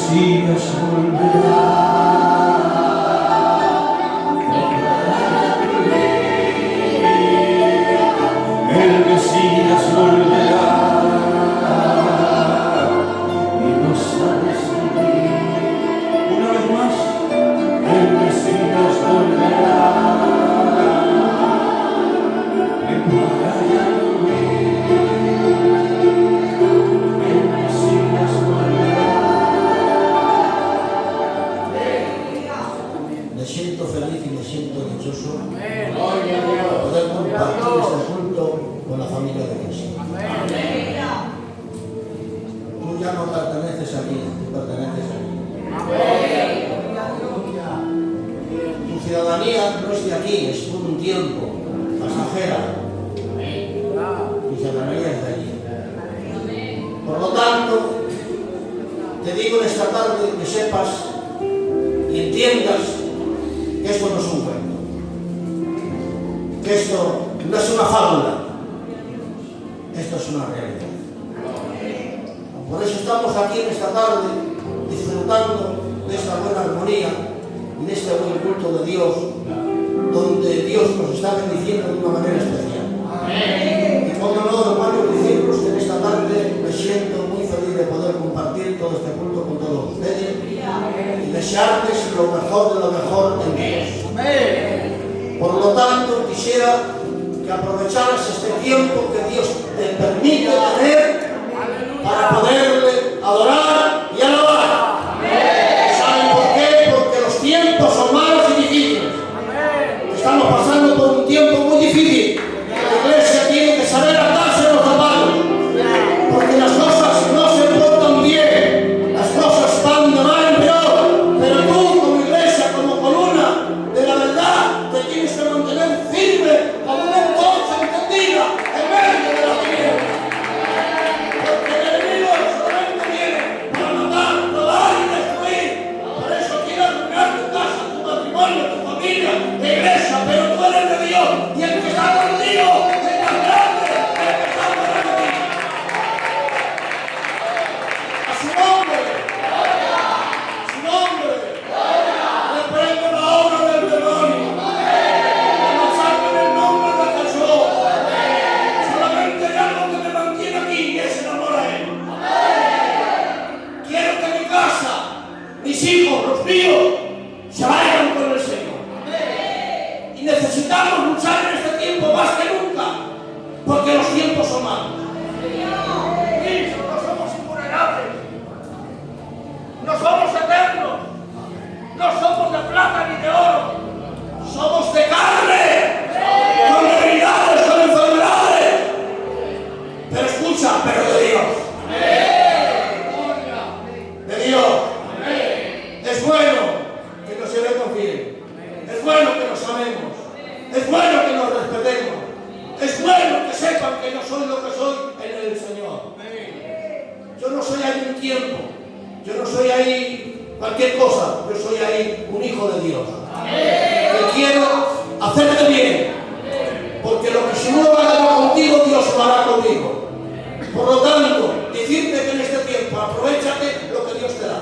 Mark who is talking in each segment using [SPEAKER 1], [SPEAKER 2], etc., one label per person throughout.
[SPEAKER 1] Mesías volverá. El Mesías volverá y nos ha de seguir. Una vez más, el Mesías volverá.
[SPEAKER 2] Me siento feliz y me siento dichoso poder compartir este culto con la familia de Cristo. Tú ya no perteneces a mí, tú perteneces a mí. Tu ciudadanía no es de aquí, es por un tiempo, pasajera. Tu ciudadanía es de allí. Por lo tanto, te digo en esta tarde que sepas y entiendas que esto no es un cuento, que esto no es una fábula, esto es una realidad. Por eso estamos aquí en esta tarde disfrutando de esta buena armonía y de este buen culto de Dios, donde Dios nos está bendiciendo de una manera especial. Y como no, hermanos discípulos, que en esta tarde me siento muy feliz de poder compartir todo este culto con todos ustedes y desearles lo mejor de lo mejor en Dios. Por lo tanto, quisiera que aprovecharas este tiempo que Dios te permite tener para poderle adorar y alabar. ¿Saben por qué? Porque los tiempos son malos y difíciles. Estamos pasando por un tiempo muy difícil. La iglesia tiene que saber atarse los zapatos, porque las cosas no se portan bien, las cosas van de mal en peor, pero tú como iglesia, como columna de la verdad, te tienes que mantener firme como una antorcha encendida en medio de la tiniebla, porque el enemigo solamente viene para matar, robar y destruir. Por eso quiere arruinar tu casa, tu matrimonio, tu familia, la iglesia, pero tú eres de Dios y el que está contigo es más grande que el que está fuera de ti. A su nombre, reprendo la obra del demonio, que nos saquen el nombre de Jesús. Solamente hay algo que me mantiene aquí y es el amor a Él. Quiero que mi casa, mis hijos, los míos, se vayan con el Señor. Y necesitamos luchar en este tiempo más que nunca, porque los tiempos son malos. No somos invulnerables, no somos eternos, no somos de plata ni de oro, somos de carne, con debilidades, con enfermedades, pero escucha, pero de Dios. De Dios. Es bueno que nos llevemos bien, es bueno que nos amemos, es bueno que nos respetemos, es bueno que sepan que yo soy lo que soy en el Señor. Yo no soy ahí un tiempo, yo no soy ahí cualquier cosa, yo soy ahí un hijo de Dios. Que quiero hacerte bien, porque lo que si no lo haga contigo, Dios lo hará conmigo. Por lo tanto, decirte que en este tiempo aprovechate lo que Dios te da.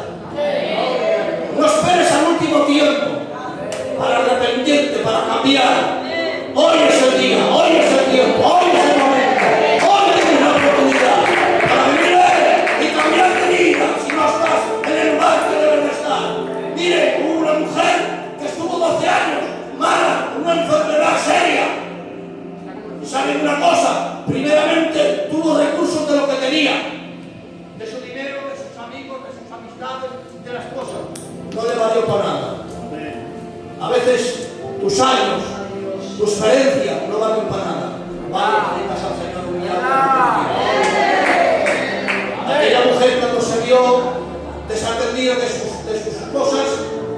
[SPEAKER 2] No esperes al último tiempo para arrepentirte, para cambiar. Hoy es el día, hoy es el tiempo, hoy es el momento, hoy tienes la oportunidad para venir a Él y cambiar de vida si no estás en el lugar que debes de estar. Mire, hubo una mujer que estuvo 12 años mala, con una enfermedad seria. ¿Y saben una cosa? Primeramente tuvo recursos de lo que tenía, de su dinero, de sus amigos, de sus amistades, de las cosas. No le valió para nada. A veces tus años, tu experiencia no valen para nada. Vale, tengas al Señor humillado. Aquella mujer cuando se vio desatendida de sus cosas,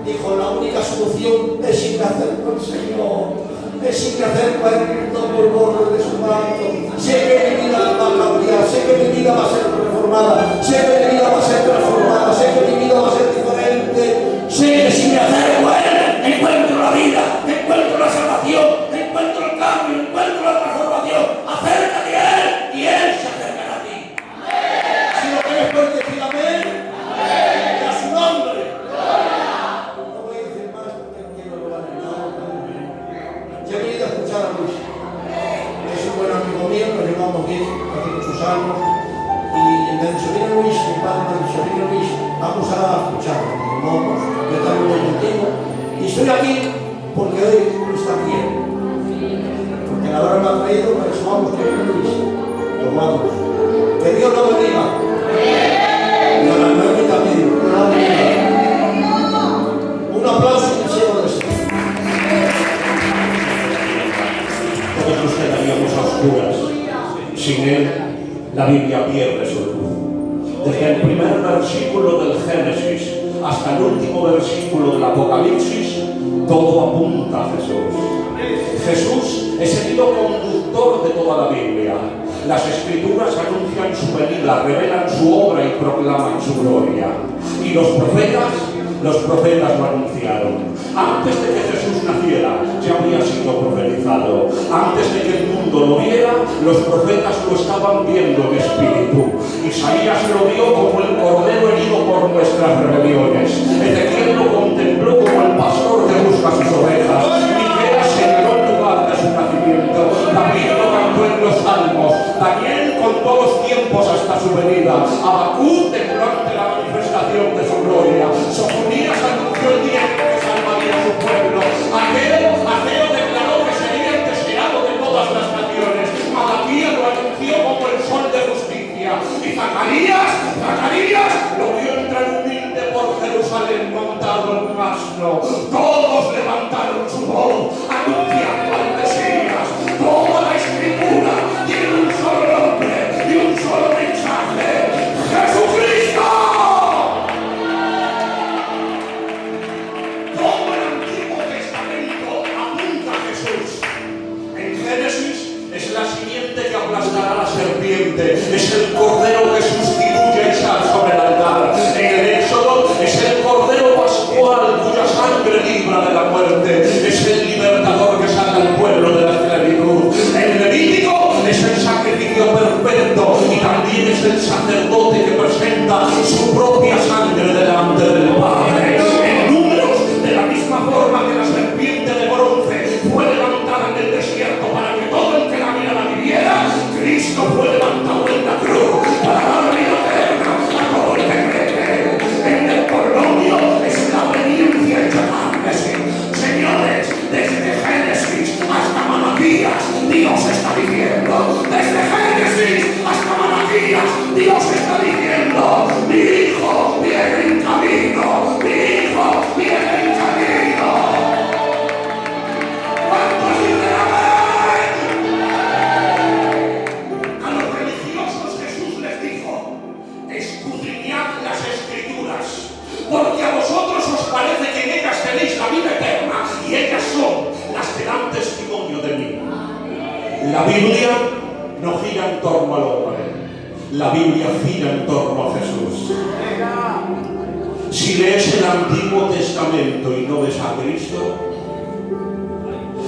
[SPEAKER 2] dijo, la única solución es ir a hacer con el Señor, es ir a hacer con Cristo por el borde de su manto. Sé que mi vida va a cambiar, sé que mi vida va a ser reformada, sé que mi vida va a ser transformada, sé que mi vida va a ser diferente, sé que si me acerco a Él, encuentro la vida, encuentro la salvación, encuentro el cambio, encuentro la transformación. Acércate a Él y Él se acercará a ti. Si lo quieres, puedes decir amén. Y a su nombre. marido, para eso vamos con Luis. Nos vamos. Que Dios lo bendiga. Y a la nueve también. Un aplauso y deseo de ser.
[SPEAKER 1] Todos nos quedaríamos a oscuras. Sin él, la Biblia pierde su luz. Desde el primer versículo del Génesis hasta el último versículo del Apocalipsis, todo apunta a Jesús. Jesús es el hilo conductor de toda la Biblia. Las Escrituras anuncian su venida, revelan su obra y proclaman su gloria. Y los profetas lo anunciaron. Antes de que Jesús naciera, ya había sido profetizado. Antes de que el mundo lo viera, los profetas lo estaban viendo en espíritu. Isaías lo vio como el cordero herido por nuestras rebeliones. Ezequiel lo contempló como el pastor que busca sus ovejas. Miqueas señaló el lugar de su nacimiento. David lo cantó en los salmos. Daniel contó los tiempos hasta su venida. Habacuc tembló ante la manifestación de su gloria. Sofonías anunció el día en que salvaría a su pueblo. Ageo declaró que sería el deseado de todas las naciones. Malaquías lo anunció como el sol de justicia. Y Zacarías lo vio entrar humilde por Jerusalén montado en un asno. Todos levantaron su voz anunciando al Mesías. Toda la Escritura tiene un solo nombre y un solo mensaje: ¡Jesucristo! Todo el Antiguo Testamento apunta a Jesús. En Génesis es la simiente que aplastará a la serpiente, es el cordero que sustituye a Isaac sobre el altar. En el Éxodo es el cordero pascual cuya sangre libra de la muerte, es el libertador que saca al pueblo de la esclavitud. En Levítico es el sacrificio perfecto y también es el sacerdote que presenta su propia sangre delante del Padre. En Números, de la misma forma que la serpiente de bronce fue levantada en el desierto para que todo el que la mirara viviera, Cristo fue levantado en la cruz para dar vida eterna a todo el que cree. En el Polonio es la obediencia hecha carne. Señores, desde Génesis hasta Malaquías, Dios está diciendo. Desde Génesis hasta Malaquías, Dios está diciendo: mi hijo viene en camino, mi hijo viene en camino. ¿Cuántos dicen amén? A los religiosos Jesús les dijo: escudriñad las Escrituras, porque a vosotros os parece que en ellas tenéis la vida eterna, y ellas son las que dan testimonio de mí. La Biblia no gira en torno al hombre, la Biblia gira en torno a Jesús. Si lees el Antiguo Testamento y no ves a Cristo,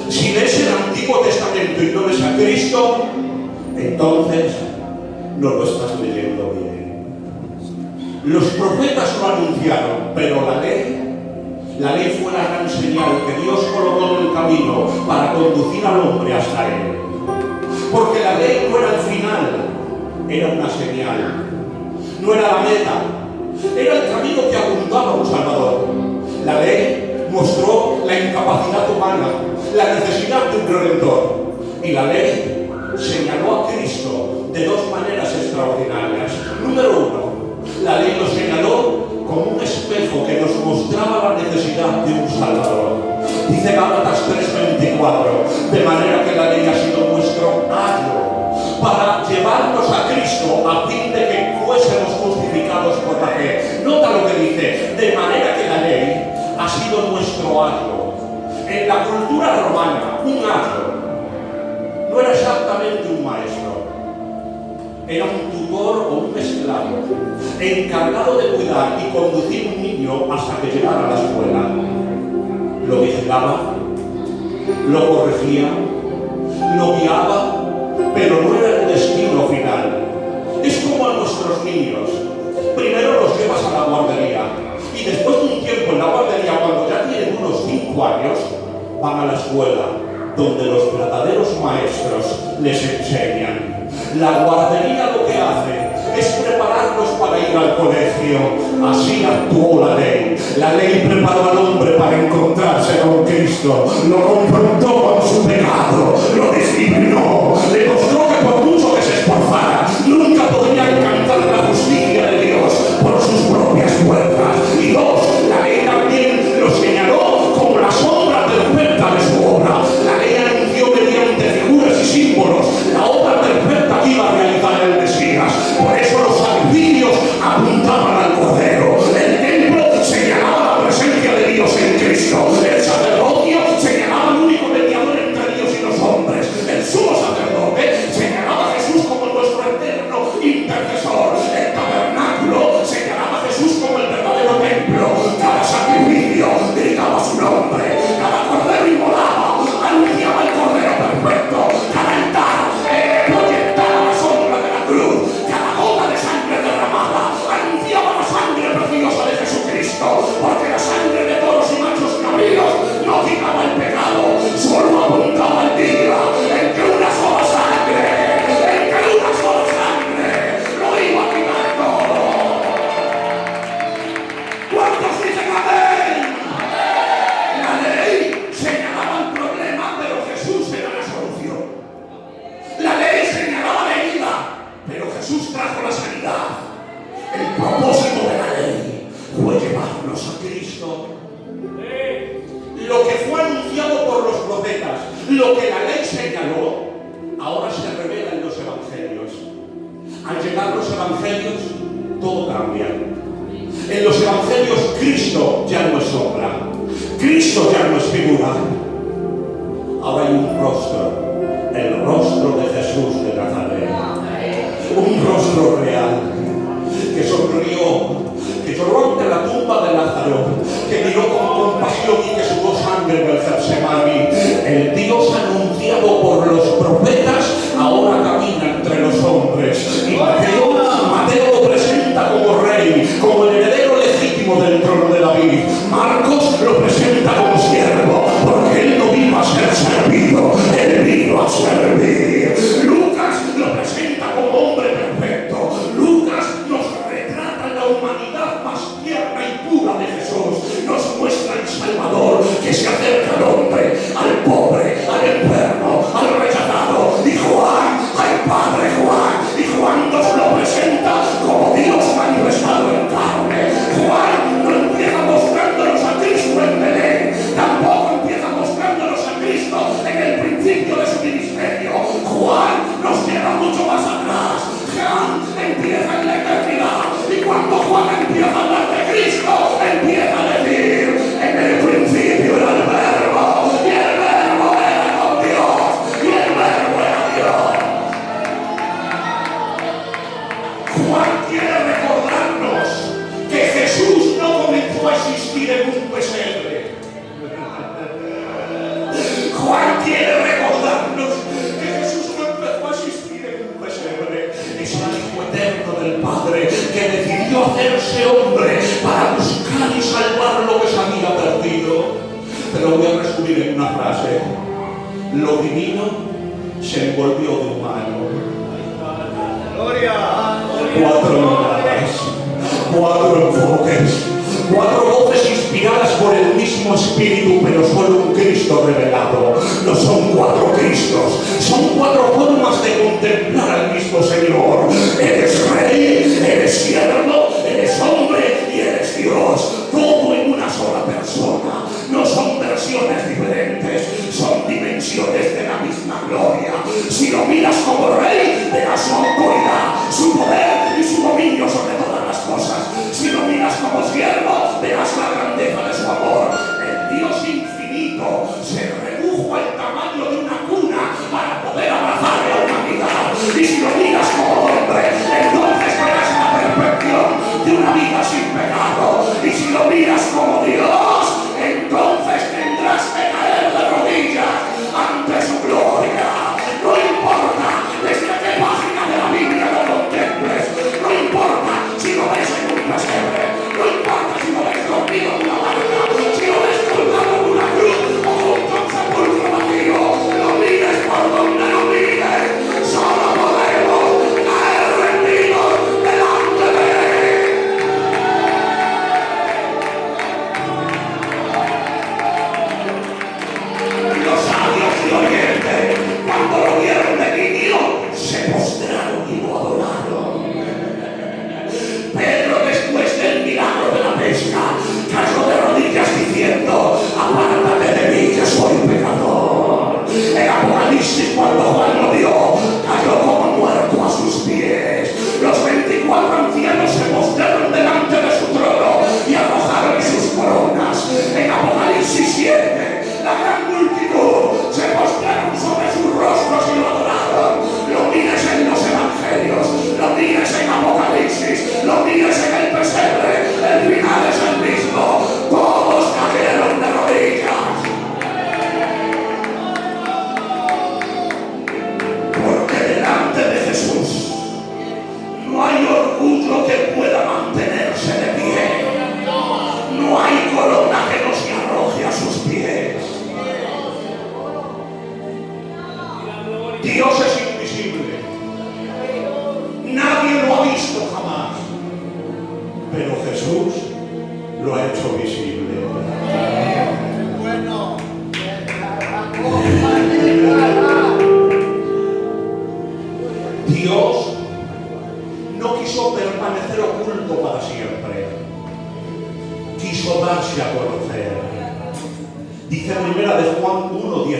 [SPEAKER 1] si lees el Antiguo Testamento y no ves a Cristo, entonces no lo estás leyendo bien. Los profetas lo anunciaron, pero la ley fue la gran señal que Dios colocó en el camino para conducir al hombre hasta Él. Porque la ley no era el final, era una señal. No era la meta, era el camino que apuntaba a un Salvador. La ley mostró la incapacidad humana, la necesidad de un Redentor. Y la ley señaló a Cristo de dos maneras extraordinarias. Número uno, la ley lo señaló como un espejo que nos mostraba la necesidad de un Salvador. Dice Gálatas 3:24, de manera que la ley ha sido nuestro ayo para llevarnos a Cristo a fin de que fuésemos justificados por la fe. Nota lo que dice: de manera que la ley ha sido nuestro ayo. En la cultura romana, un ayo no era exactamente un maestro, era un tutor o un esclavo encargado de cuidar y conducir un niño hasta que llegara a la escuela. Lo vigilaba, lo corregía, lo guiaba, pero no era el destino final. Es como a nuestros niños: primero los llevas a la guardería y después de un tiempo en la guardería, cuando ya tienen unos 5 años, van a la escuela, donde los verdaderos maestros les enseñan. La guardería lo que hace es prepararlos para ir al colegio. Así actuó la ley. La ley preparó al hombre para encontrarse con Cristo. Lo confrontó con su pecado, lo disciplinó, mostrarnos a Cristo. Lo que fue anunciado por los profetas, lo que la ley señaló, ahora se revela en los evangelios. Al llegar los evangelios, todo cambia. En los evangelios Cristo ya no es sombra, Cristo ya no es figura. Ahora hay un rostro, el rostro de Jesús de Nazaret. Un rostro real, que sonrió, que lloró ante la tumba de Lázaro, que miró con compasión y que sudó sangre en el Getsemaní. El Dios anunciado por los profetas ahora camina entre los hombres. Y Mateo lo presenta como rey, como el heredero legítimo del trono de David. Marcos lo presenta como siervo, porque él no vino a ser servido, él vino a servir. Lucas lo presenta como hombre perfecto. Lucas nos retrata la humanidad más tierna y pura de Jesús. Nos muestra el Salvador que se acerca al hombre, al pobre, al enfermo, al rechazado. Y Juan, al Padre Juan, y Juan nos lo presenta como Dios manifestado en carne. Juan no empieza mostrándonos a Cristo en Belén, tampoco empieza mostrándonos a Cristo en el principio de su ministerio. Juan nos lleva mucho más atrás. Juan empieza en la eternidad, y cuando Juan empieza a hablar de Cristo, empieza a decir: en el principio era el Verbo, y el Verbo era con Dios, y el Verbo era Dios. Juan quiere recordarnos que Jesús no comenzó a existir en un pesebre. Juan quiere recordarnos que Jesús no empezó a existir en un pesebre. Es el Hijo eterno del Padre que decidió hacerse hombre para buscar y salvar lo que se había perdido. Te lo voy a resumir en una frase: lo divino se envolvió de humano. Cuatro miradas, cuatro enfoques, cuatro voces inspiradas por el mismo Espíritu, pero solo un Cristo revelado. No son cuatro Cristos, son cuatro formas de contemplar al mismo Señor. Eres rey, eres siervo, eres hombre y eres Dios. Todo en una sola persona. No son versiones diferentes, son dimensiones de la misma gloria. Si lo miras como rey, verás su autoridad, su poder y su dominio sobre todas las cosas. Si lo miras como siervo, verás la grandeza de su amor. El Dios infinito se redujo al tamaño de una cuna para poder abrazar a la humanidad. Y si lo miras como hombre, entonces verás la perfección de una vida sin pecado. Y si lo miras como Dios, entonces tendrás que caer de rodillas ante su gloria. No importa desde qué página de la Biblia lo contemples, no importa si lo ves en un pesebre, no importa si lo ves dormido en una barca, si lo ves colgado en una cruz o junto a un sepulcro vacío, lo mires por donde lo mires, solo podemos caer rendidos delante de él. Los sabios y oyentes, cuando lo vieron de niño, se postraron y lo adoraron. Pedro, después del milagro de la pesca, cayó de rodillas diciendo: apártate de mí, que soy pecador. En Apocalipsis, cuando Juan lo vio, cayó como muerto a sus pies. Los 24 ancianos se postraron delante de su trono y arrojaron sus coronas. En Apocalipsis 7, la gran multitud se postraron sobre sus rostros y lo adoraron. Lo mires en los evangelios, lo mires en Apocalipsis, lo mires en el pesebre, el final es el mismo. Todos cayeron de rodillas. Porque delante de Jesús no hay orgullo que pueda mantenerse de pie. No hay corona que no se arroje a sus pies. Dios es invisible. Nadie lo ha visto jamás. Pero Jesús lo ha hecho visible. Dios no quiso permanecer oculto para siempre. Quiso quiso darse a conocer. Dice primera de Juan 1:18,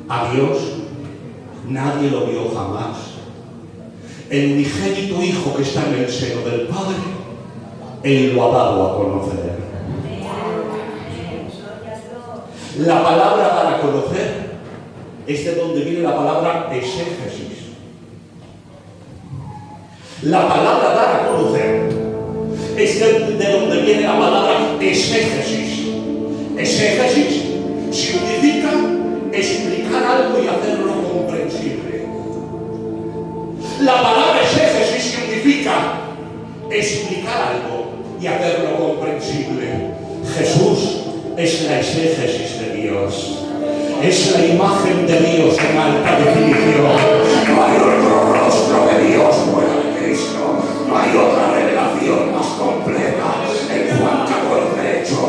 [SPEAKER 1] a Dios nadie lo vio jamás. El unigénito Hijo que está en el seno del Padre, Él lo ha dado a conocer. La palabra dar a conocer es de donde viene la palabra exégesis. La palabra dar a conocer es de donde viene la palabra exégesis. Exégesis significa explicar algo y hacerlo comprensible. La palabra exégesis significa explicar algo y hacerlo comprensible. Jesús es la exégesis de Dios. Es la imagen de Dios en alta definición. No hay otro rostro de Dios fuera de Cristo. No hay otra revelación más completa. En Juan 14:8,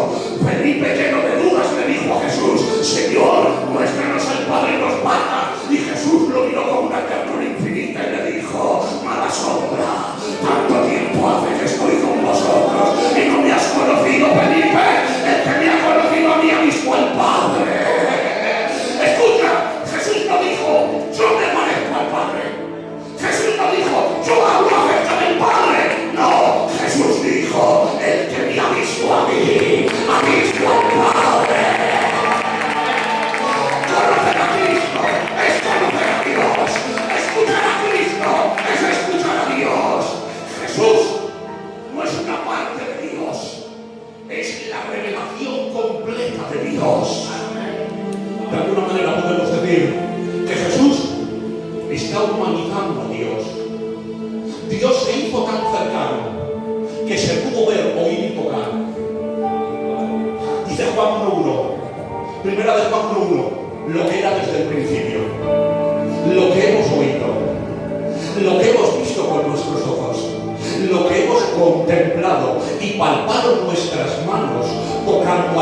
[SPEAKER 1] Felipe, lleno de dudas, le dijo a Jesús: Señor, muéstranos al Padre, nos basta. Y Jesús lo miró con una ternura infinita y le dijo: mala sombra, tanto tiempo hace que estoy con vosotros y no me has conocido, Felipe. El que me ha conocido a mí ha visto al Padre. Escucha, Jesús no dijo: yo me parezco al Padre. Jesús no dijo: yo hablo acerca del Padre. No, Jesús dijo: el que me ha visto a mí, ha visto al Padre. Conocer a Cristo es conocer a Dios. Escuchar a Cristo es escuchar a Dios. Jesús no es una parte de Dios, es la revelación completa de Dios. De alguna manera podemos decir que Jesús está humanizando a Dios. Dios se hizo tan cercano que se pudo ver, oír y tocar. Dice Juan 1:1, primera de Juan 1:1, lo que era desde el principio, lo que hemos oído, lo que hemos visto con nuestros ojos, lo que hemos contemplado y palpado nuestras manos tocante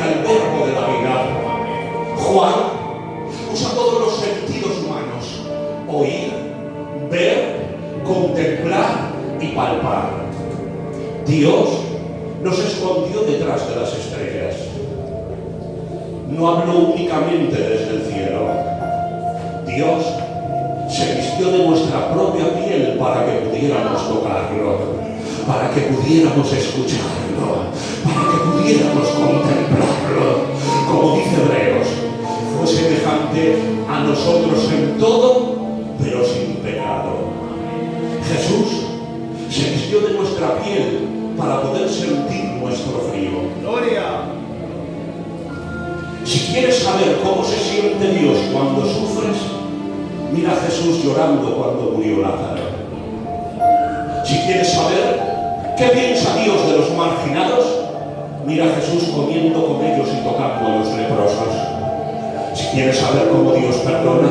[SPEAKER 1] al verbo de la vida. Juan usa todos los sentidos humanos: oír, ver, contemplar y palpar. Dios no se escondió detrás de las estrellas. No habló únicamente desde el cielo. Dios se vistió de nuestra propia piel para que pudiéramos tocarlo, para que pudiéramos escucharlo, para que pudiéramos contemplarlo. Como dice Hebreos, fue semejante a nosotros en todo, pero sin pecado. Jesús se vistió de nuestra piel para poder sentir nuestro frío. ¡Gloria! Si quieres saber cómo se siente Dios cuando sufres, mira a Jesús llorando cuando murió Lázaro. Si quieres saber qué piensa Dios de los marginados, mira a Jesús comiendo con ellos y tocando a los leprosos. Si quieres saber cómo Dios perdona,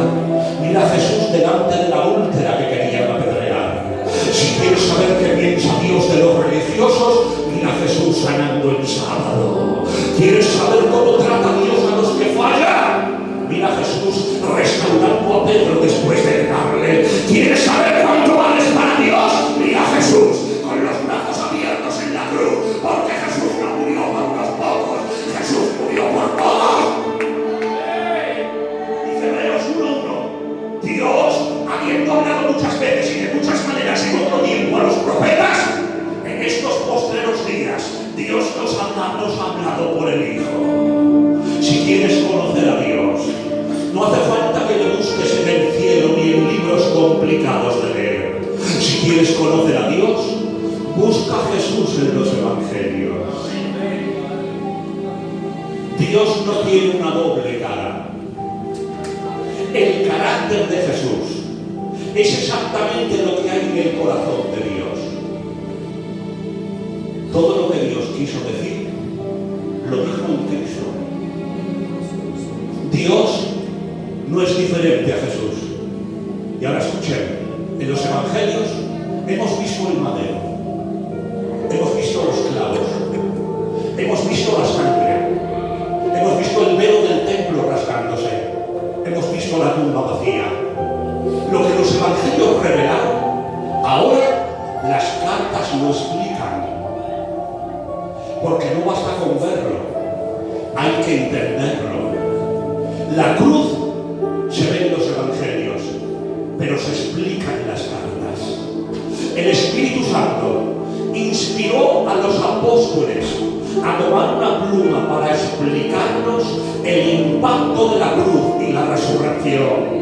[SPEAKER 1] mira a Jesús delante de la úlcera que querían apedrear. Si quieres saber qué piensa Dios de los religiosos, mira a Jesús sanando el sábado. ¿Quieres saber cómo trata Dios a los que fallan? Mira a Jesús restaurando a Pedro después de negarle. ¿Quieres saber cuánto vales para Dios? Mira a Jesús con los brazos abiertos en la cruz, porque Jesús no murió por unos pocos, Jesús murió por todos. Dice Hebreos 1:1, Dios, habiendo hablado muchas veces y de muchas maneras en otro tiempo a los profetas, en estos postreros días Dios nos ha hablado por el Hijo. Si quieres conocer a Dios, no hace falta que le busques en el cielo ni en libros complicados de leer. Si quieres conocer a Dios, busca a Jesús en los evangelios. Dios no tiene una doble cara. El carácter de Jesús es exactamente lo que hay en el corazón de Dios. Todo lo que Dios quiso decir, lo dijo en Cristo. Dios no es diferente a Jesús. Y ahora escuchen, en los evangelios hemos visto el madero, hemos visto los clavos, hemos visto la sangre, hemos visto el velo del templo rasgándose, hemos visto la tumba vacía. Lo que los evangelios revelaron, ahora las cartas lo explican. porque no basta con verlo, hay que entenderlo. La cruz se ve en los evangelios, pero se explica en las cartas. El Espíritu Santo inspiró a los apóstoles a tomar una pluma para explicarnos el impacto de la cruz y la resurrección.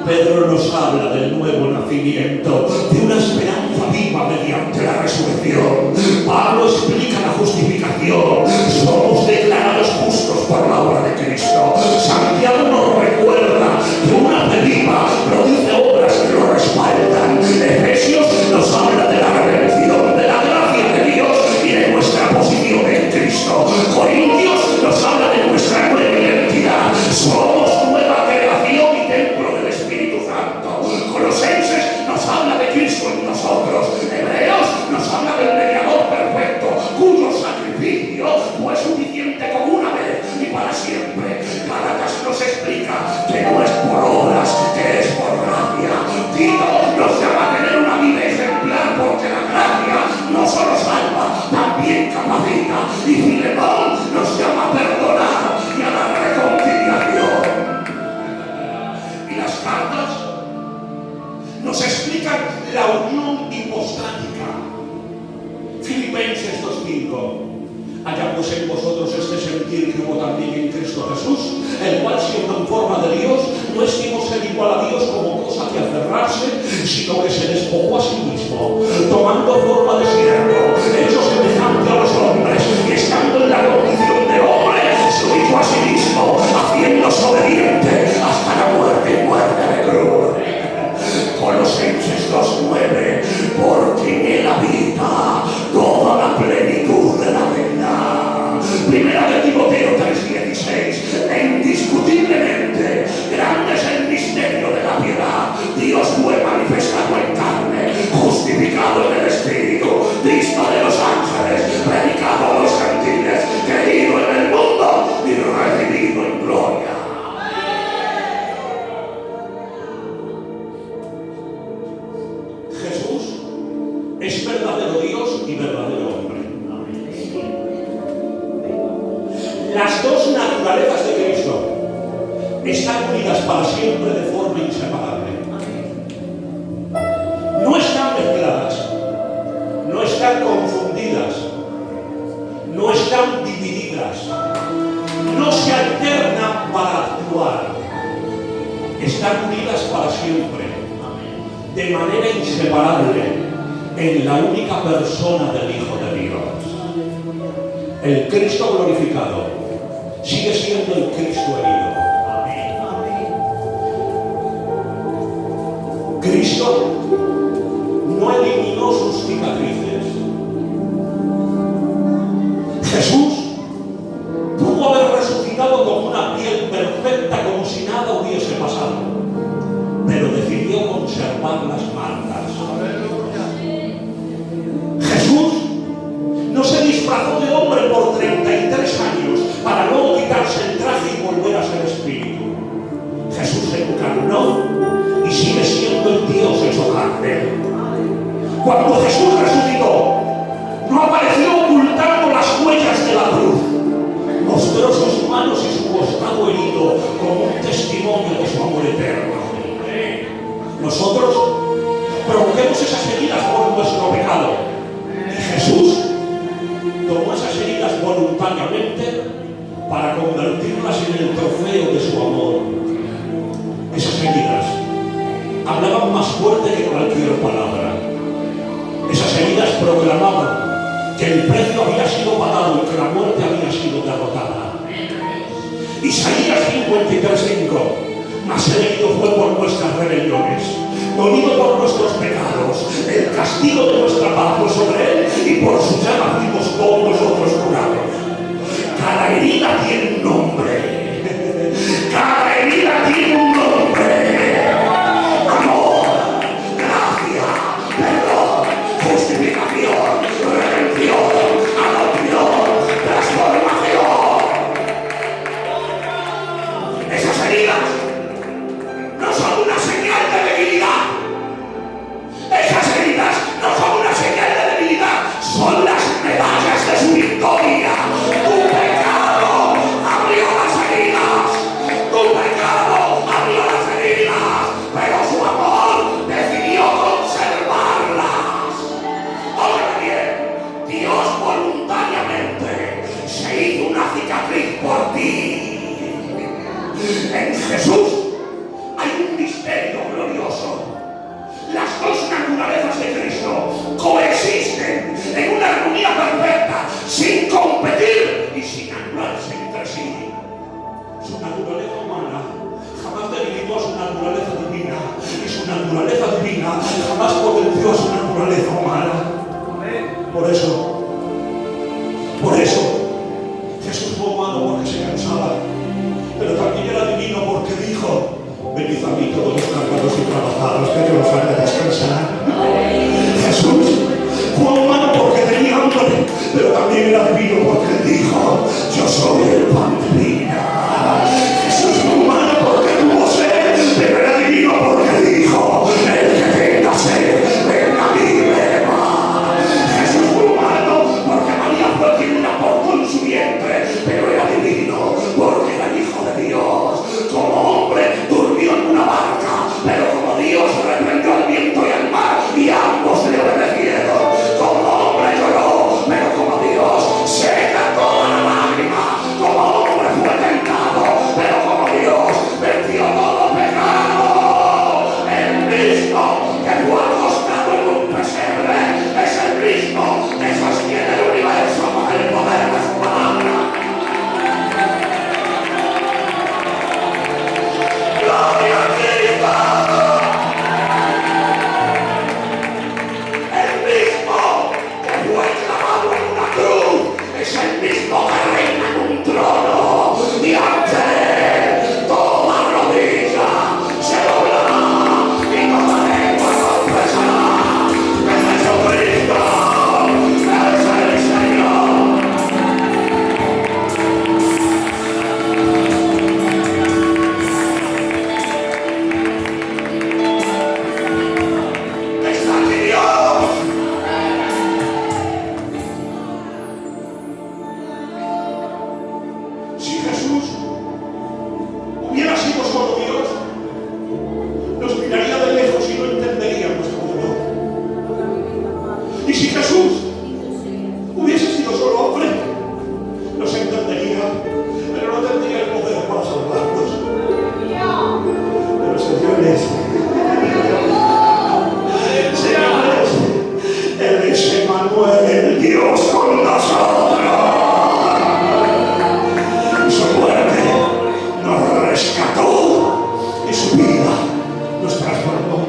[SPEAKER 1] Pedro nos habla del nuevo nacimiento, de una esperanza viva mediante la resurrección. Pablo explica la justificación. Somos declarados justos por la obra de Cristo. Santiago nos recuerda que una fe viva produce obras que lo respaldan. Efesios nos habla de la redención, de la gracia de Dios y de nuestra posición en Cristo. Corintios nos habla de nuestra nueva identidad. Somos nueva creación y templo del Espíritu Santo. Colosenses nos habla de Cristo en nosotros. Hebreos nos habla del mediador perfecto, cuyo sacrificio fue suficiente como una vez y para siempre. Gálatas nos explica que no es por obras, que es por gracia. Tito nos llama a tener una vida ejemplar, porque la gracia no solo salva, también capacita. Y Filemón nos llama a perdonar y a la reconciliación. Y las cartas nos explican la unión hipostática. Filipenses 2:5. Haya pues en vosotros este sentir que hubo también en Cristo Jesús, el cual siendo en forma de Dios, no estimó ser igual a Dios como cosa que aferrarse, sino que se despojó a sí mismo, tomando forma de siervo, hecho semejante a los hombres, y estando en la condición de hombre, se hizo a sí mismo, haciéndose obediente hasta la muerte y muerte de cruz. Colosenses 2:9, porque en él habita toda la plenitud de la verdad. Primera de Timoteo 3:16, indiscutiblemente grande es el misterio de la piedad. Dios fue manifestado en carne, justificado en el Espíritu, visto de los ángeles, predicado a los gentiles, creído en el mundo y recibido en gloria. Es verdadero Dios y verdadero hombre. Las dos naturalezas de Cristo están unidas para siempre de forma inseparable. No están mezcladas, no están confundidas, no están divididas, no se alternan para actuar. Están unidas para siempre, de manera inseparable, en la única persona del Hijo de Dios. El Cristo glorificado sigue siendo el Cristo herido. Cristo no eliminó sus cicatrices. Jesús pudo haber resucitado con una piel perfecta como si nada hubiese pasado, pero decidió conservar las marcas. Jesús no se disfrazó de hombre por 33 años para luego quitarse el traje y volver a ser espíritu. Jesús se encarnó y sigue siendo el Dios hecho carne. Cuando Jesús resucitó, no apareció ocultando las huellas de la cruz. Mostró sus manos y su costado herido como un testimonio de su amor eterno. Nosotros provoquemos esas heridas por nuestro pecado. Jesús tomó esas heridas voluntariamente para convertirlas en el trofeo de su amor. Esas heridas hablaban más fuerte que cualquier palabra. Esas heridas proclamaban que el precio había sido pagado y que la muerte había sido derrotada. Isaías 53:5. Mas el herido fue por nuestras rebeliones, molido por nuestros pecados. El castigo de nuestra paz fue sobre él y por su llaga fuimos todos nosotros curados. Cada herida tiene un nombre. Cada herida tiene un nombre. Amor, gracia, perdón, justificación, redención, adopción, transformación. Esas heridas no son una señal de debilidad. Esas heridas no son una señal de debilidad, son las medallas de su victoria. Por eso, Jesús fue humano porque se cansaba, pero también era divino porque dijo: venid a mí todos los cargados y trabajados, que yo os haré descansar. Jesús fue humano porque tenía hambre, pero también era divino porque dijo: yo soy el pan de vida. Jesús fue humano porque tuvo sed, pero era divino porque dijo: el que tenga sed, venga a mí y beba. Jesús fue humano porque María fue quien la portó en su vientre, pero era divino porque era el Hijo de Dios. Como hombre durmió en una barca, pero como Dios reprendió al viento y al mar, y ambos le obedecieron. Como hombre lloró, pero como Dios seca toda la lágrima. Como hombre fue tentado, pero como Dios venció todo pecado. El mismo que fue acostado en un pesebre es el mismo que sostiene el universo con el poder de su palabra. ¡Gloria a Cristo! El mismo que fue clavado en una cruz es el mismo que reina en un trono, y ante él toda rodilla se doblará y toda lengua confesará que Jesucristo es el Señor. ¡Está aquí Dios! Si Jesús hubiera sido solo Dios, nos miraría de lejos y no entenderíamos cómo no. Y si Jesús hubiese sido solo hombre, nos entendería, pero no tendría el poder para salvarnos. Pero señores, Él es Emmanuel, el Dios con nosotros. Su muerte nos rescató y su vida nos transformó.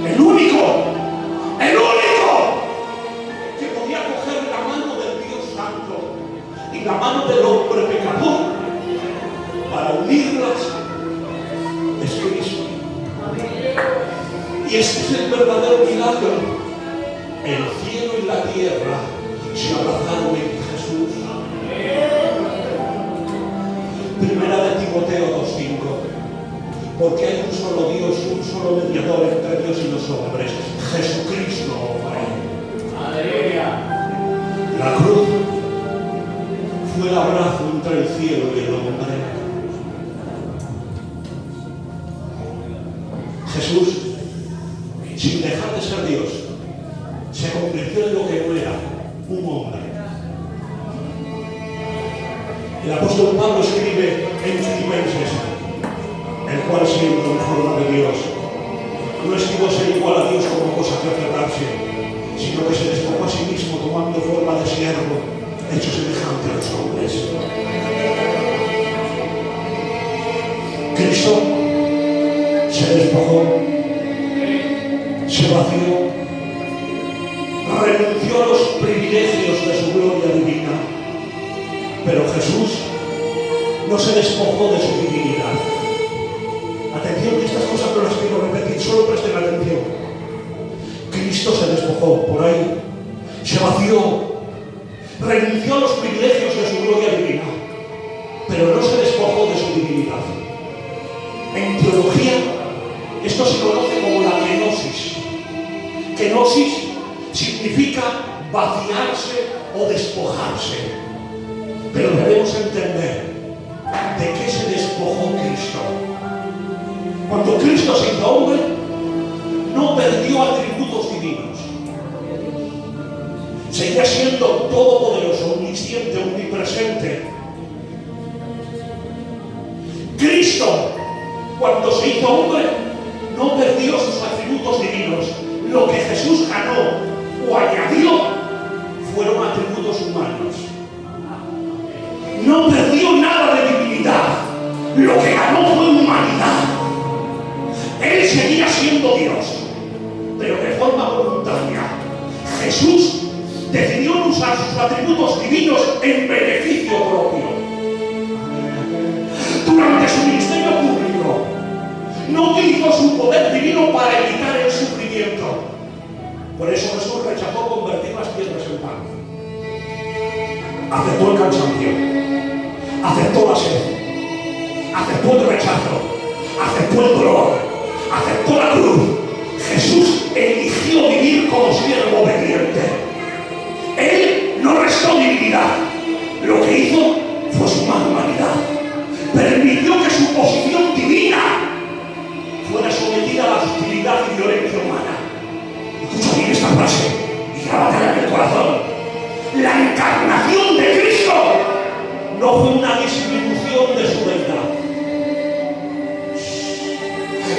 [SPEAKER 1] El único que podía coger la mano del Dios Santo y la mano del hombre pecador para unirlas es Cristo. Y este es el verdadero milagro. El cielo y la tierra se abrazaron en Jesús. Primera de Timoteo 2:5. Porque hay un solo Dios y un solo mediador entre Dios y los hombres, Jesucristo, hombre. ¡Aleluya! La cruz fue el abrazo entre el cielo y el hombre. Jesús, sin dejar de ser Dios, se convirtió en lo que no era, un hombre. El apóstol Pablo escribe en Filipenses, el cual siendo en forma de Dios, no estimó ser igual a Dios como cosa que aferrarse, sino que se despojó a sí mismo tomando forma de siervo, hecho semejante a los hombres. Cristo se despojó, se vació, renunció a los privilegios de su gloria divina, pero Jesús no se despojó de su divinidad. Atención, que estas cosas no las quiero repetir, solo presten atención. Cristo se despojó, por ahí, se vació, renunció a los privilegios de su gloria divina, pero no se despojó de su divinidad. En teología, esto se conoce como la kenosis. Kenosis significa vaciarse o despojarse. Pero debemos entender de qué se despojó Cristo. Cuando Cristo se hizo hombre, no perdió atributos divinos. Seguía siendo todopoderoso, omnisciente, omnipresente. Cristo, cuando se hizo hombre, no perdió sus atributos divinos. Lo que Jesús ganó o añadió fueron atributos humanos. No perdió nada de divinidad. Lo que ganó fue humanidad. Él seguía siendo Dios, pero de forma voluntaria. Jesús decidió no usar sus atributos divinos en beneficio propio. Durante su ministerio público, no utilizó su poder divino para evitar el sufrimiento. Por eso Jesús rechazó convertir las piedras en pan. Aceptó el cansancio, aceptó la sed, aceptó el rechazo, aceptó el dolor, aceptó la cruz. Jesús eligió vivir como siervo obediente. Él no restó divinidad. Lo que hizo fue sumar humanidad. Permitió que su posición divina fuera sometida a la hostilidad y violencia humana. Escucha bien esta frase y grábatela en el corazón. La encarnación de Cristo no fue una disminución de su deidad.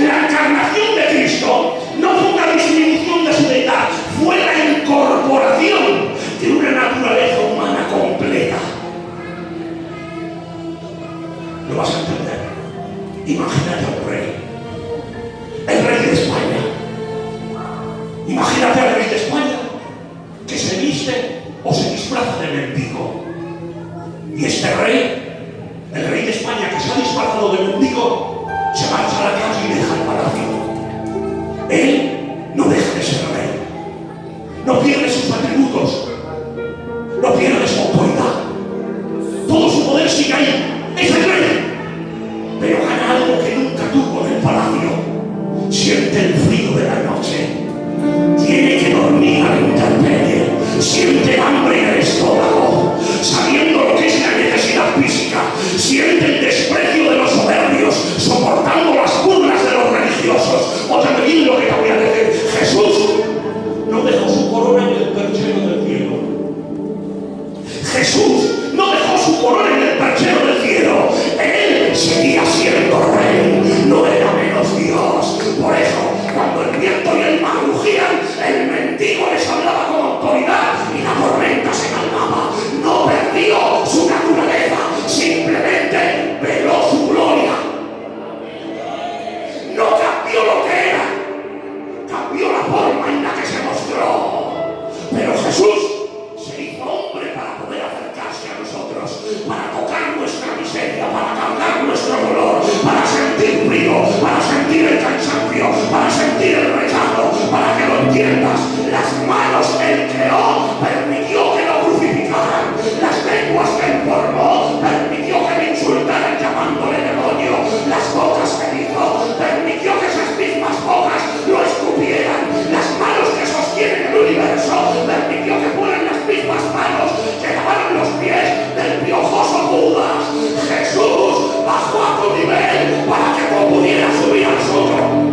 [SPEAKER 1] La encarnación de Cristo no fue una disminución de su deidad, fue la incorporación de una naturaleza humana completa. ¿Lo vas a entender? Imagínate a un rey, el rey de España. Imagínate al rey de España que se viste o se disfraza de mendigo. Y este rey, el rey de España que se ha disfrazado de mendigo, se marcha a la calle y deja el palacio. Él no deja de ser rey. No pierde sus atributos. No pierde su autoridad. Todo su poder sigue ahí. Es el rey. Pero gana algo que nunca tuvo en el palacio. Siente el frío de la noche. Tiene que dormir a la intemperie. Siente hambre en el estómago, sabiendo lo que es la necesidad física. Siente el desprecio de los soberbios, soportando las burlas de los religiosos. Óyeme bien lo que te voy a decir. Jesús no dejó su corona en el perchero del cielo. Jesús no dejó su corona en el perchero del cielo. Él seguía siendo rey, no era menos Dios. Por eso, cuando el viento y el mar rugían, el mendigo les hablaba con autoridad y la tormenta se calmaba. No perdió su naturaleza, simplemente veló su gloria. No cambió lo que era, cambió la forma en la que se mostró. Pero Jesús se hizo hombre para poder acercarse a nosotros, para tocar nuestra miseria, para cargar nuestro dolor, para sentir frío, para sentir el cansancio, para sentir el rechazo, para que lo entiendas. Las manos que Él creó permitió que lo crucificaran. Las lenguas que Él formó permitió que le insultaran llamándole demonio. Las bocas que hizo permitió que esas mismas bocas lo escupieran. Las manos que sostienen el universo permitió que fueran las mismas manos que lavaron los pies del piojoso Judas. Jesús bajó a tu nivel para que tú pudieras subir al suyo.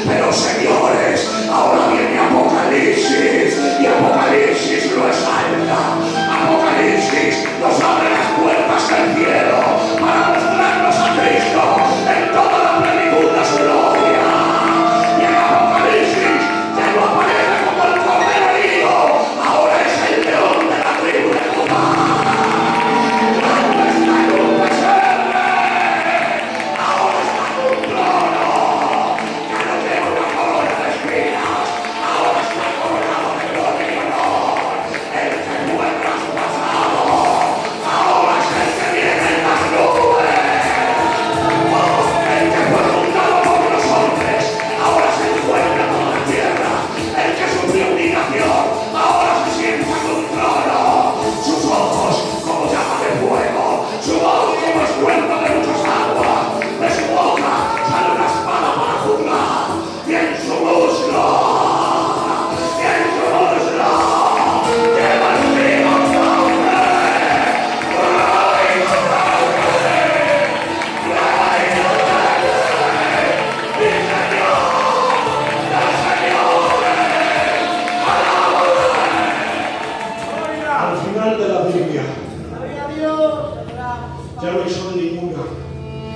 [SPEAKER 1] Pero señores, ahora viene Apocalipsis y Apocalipsis lo exalta. Apocalipsis nos abre las puertas del cielo para mostrarnos a Cristo en toda la plenitud de su gloria. Y en Apocalipsis ya no aparece como el cordero herido, ahora es el león de la tribu de Judá. ¿Dónde está el pesebre? Ahora está en un trono. Ya no tengo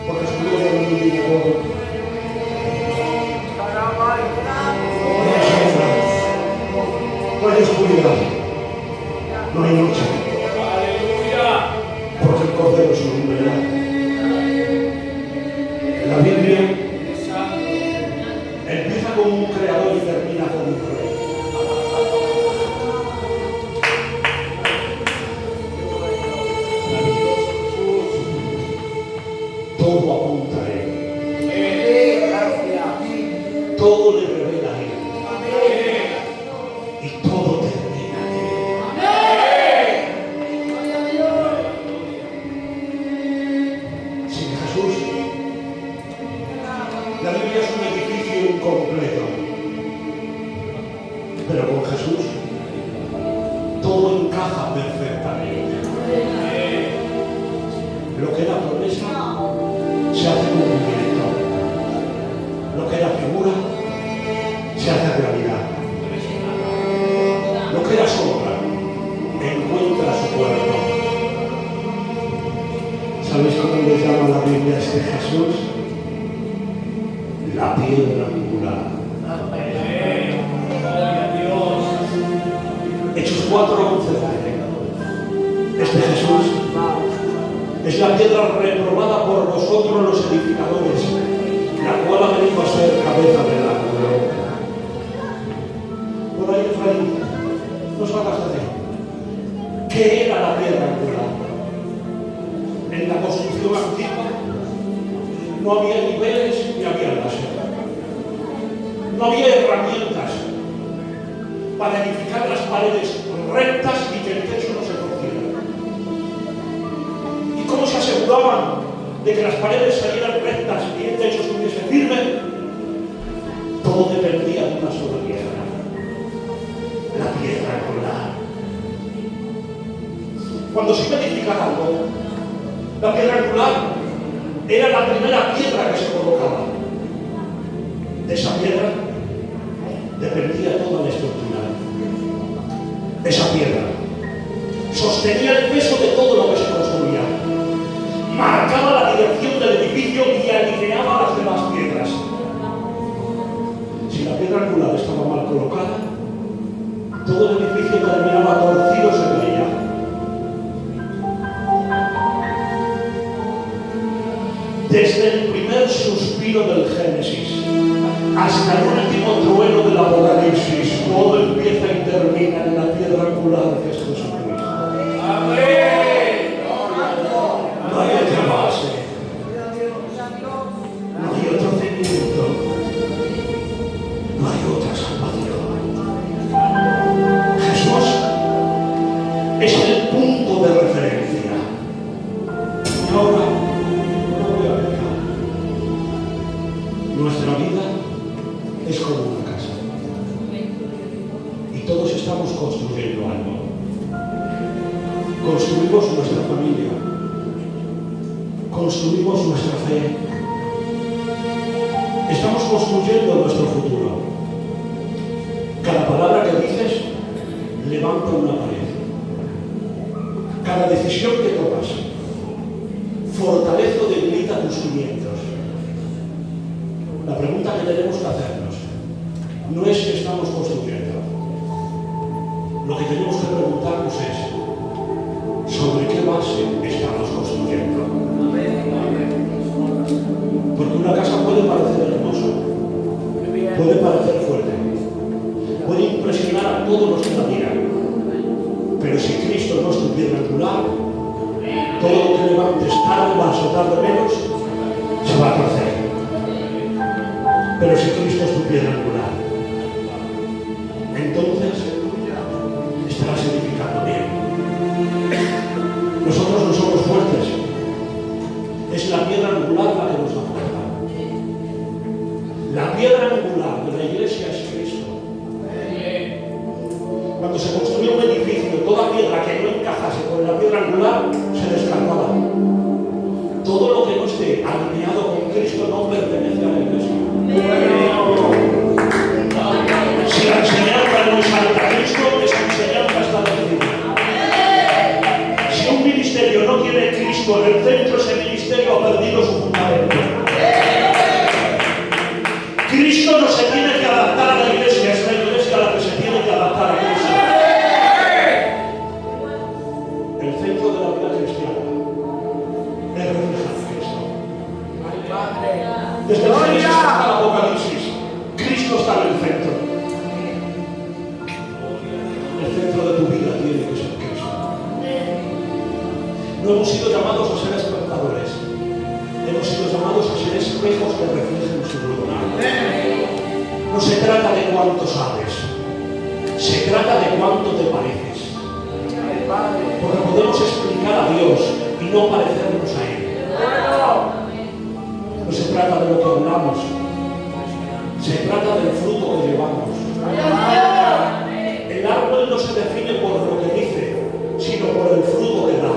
[SPEAKER 1] porque su gloria lo ilumina todo. No hay oscuridad, no hay noche, porque el Cordero es un verdad. La Biblia empieza con un creador y termina con un rey. Todo apunta a él. Todo le revela a él. Y todo termina en él. Sin Jesús, la Biblia es un edificio incompleto. Pero con Jesús, todo encaja perfectamente. Lo que era promesa se hace cumplimiento. Lo que era figura se hace realidad. Lo que era sombra encuentra su cuerpo. ¿Sabéis cómo le llama la Biblia a este Jesús? La piedra angular. Hechos 4:11. Este Jesús es la piedra reprobada por vosotros los edificadores, la cual ha venido a ser cabeza del ángulo. Por ahí, Efraín, no salgas de ahí. ¿Qué era la piedra angular? En la construcción antigua no había niveles ni había láser. No había herramientas para edificar las paredes rectas y que el techo no se torciera. ¿Y cómo se aseguraban de que las paredes salieran rectas y el techo estuviese firme? Todo dependía de una sola piedra, la piedra angular. Cuando se iba a edificar algo, la piedra angular era la primera piedra que se colocaba. De esa piedra dependía toda la estructura. Esa piedra sostenía el peso de todo lo que se construía, marcaba la dirección del edificio y alineaba las demás piedras. Si la piedra angular estaba mal colocada, todo el edificio terminaba torcido sobre ella. Desde el primer suspiro del Génesis hasta el último trueno del Apocalipsis, todo empieza y termina en la piedra angular que es Jesucristo. No hay otra base, no hay otro cimiento, no hay otra salvación. Jesús es el punto de referencia. Y ahora no voy a pecar. Nuestra vida es como una casa. Y todos estamos construyendo algo. Construimos nuestra familia. Construimos nuestra fe. Estamos construyendo nuestro futuro. Cada palabra que dices levanta una pared. Cada decisión que tomas fortalece o debilita tus cimientos. La pregunta que tenemos que hacernos no es qué estamos construyendo. Lo que tenemos que preguntarnos es sobre qué base estamos construyendo. Porque una casa puede parecer hermosa, puede parecer fuerte, puede impresionar a todos los que la miran, pero si Cristo no es tu piedra angular, todo lo que levantes tarde más o tarde menos se va a torcer. Pero si Cristo es tu piedra angular, entonces estarás edificando bien. Nosotros no somos fuertes, es la piedra angular la que nos da fuerza. La piedra angular de la iglesia es Cristo. Cuando se construía un edificio, toda piedra que no encajase con la piedra angular se descartaba. Todo lo que no esté alineado con Cristo no pertenece a la iglesia. Si la enseñanza no exalta a Cristo, esa enseñanza está perdida. Si un ministerio no tiene Cristo en el centro, ese ministerio ha perdido su fundamento. Desde el Génesis hasta el Apocalipsis, Cristo está en el centro. El centro de tu vida tiene que ser Cristo. No hemos sido llamados a ser espectadores. Hemos sido llamados a ser espejos que reflejen su gloria. No se trata de cuánto sabes, se trata de cuánto te pareces. Porque podemos explicar a Dios y no parecernos a Él. No se trata de lo que hablamos, se trata del fruto que llevamos. El árbol no se define por lo que dice, sino por el fruto que da.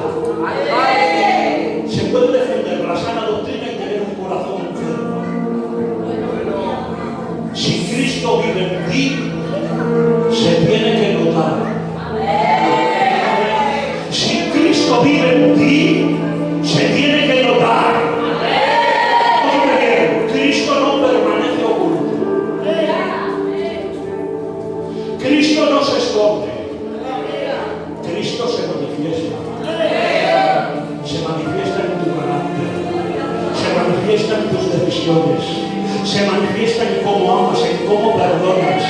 [SPEAKER 1] Se puede defender la sana doctrina y tener un corazón enfermo. Si Cristo vive en ti, se tiene que notar. Si Cristo vive en ti, se tiene que notar. Cristo no permanece oculto. Cristo no se esconde. Cristo se manifiesta. Se manifiesta en tu carácter. Se manifiesta en tus decisiones. Se manifiesta en cómo amas, en cómo perdonas,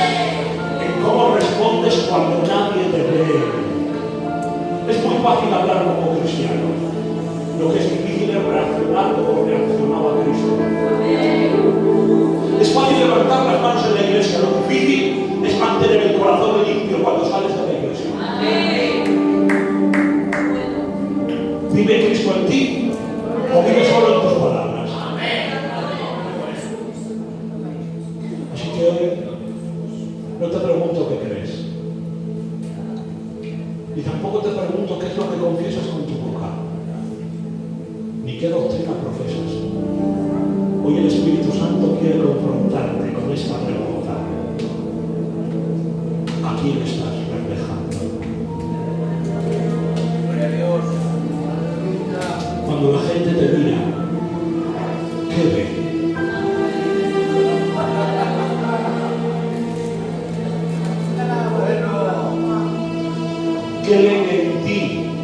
[SPEAKER 1] en cómo respondes cuando nadie te ve. Es muy fácil hablar como cristiano. Lo que es difícil es reaccionar como reaccionaba Cristo. Es fácil levantar las manos en la iglesia, lo difícil es mantener el corazón limpio cuando sales de la iglesia. ¿Vive Cristo en ti o vive solo en tus palabras? Así que hoy no te pregunto qué crees, ni tampoco te pregunto qué es lo que confiesas con tu boca, ni qué doctrina profesas. Hoy el Espíritu Santo quiere confrontarte con esta pregunta: ¿a quién estás reflejando? Cuando la gente te mira, ¿qué ve? ¿Qué ven en ti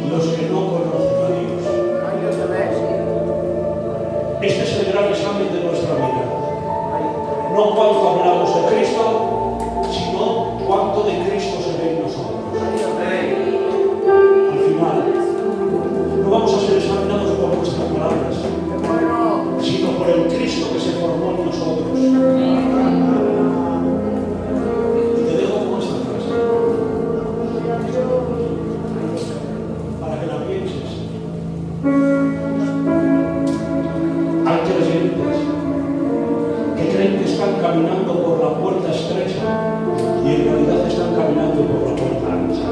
[SPEAKER 1] los que no conocen a Dios? Este es el gran examen de nuestra vida. No cuánto hablamos de Cristo, sino cuánto de Cristo se ve en nosotros. Al final, no vamos a ser examinados por nuestras palabras, sino por el Cristo que se formó en nosotros. Y te dejo con esta frase, para que la pienses. Hay creyentes que creen que están caminando por la puerta estrecha y en realidad están caminando por la puerta ancha.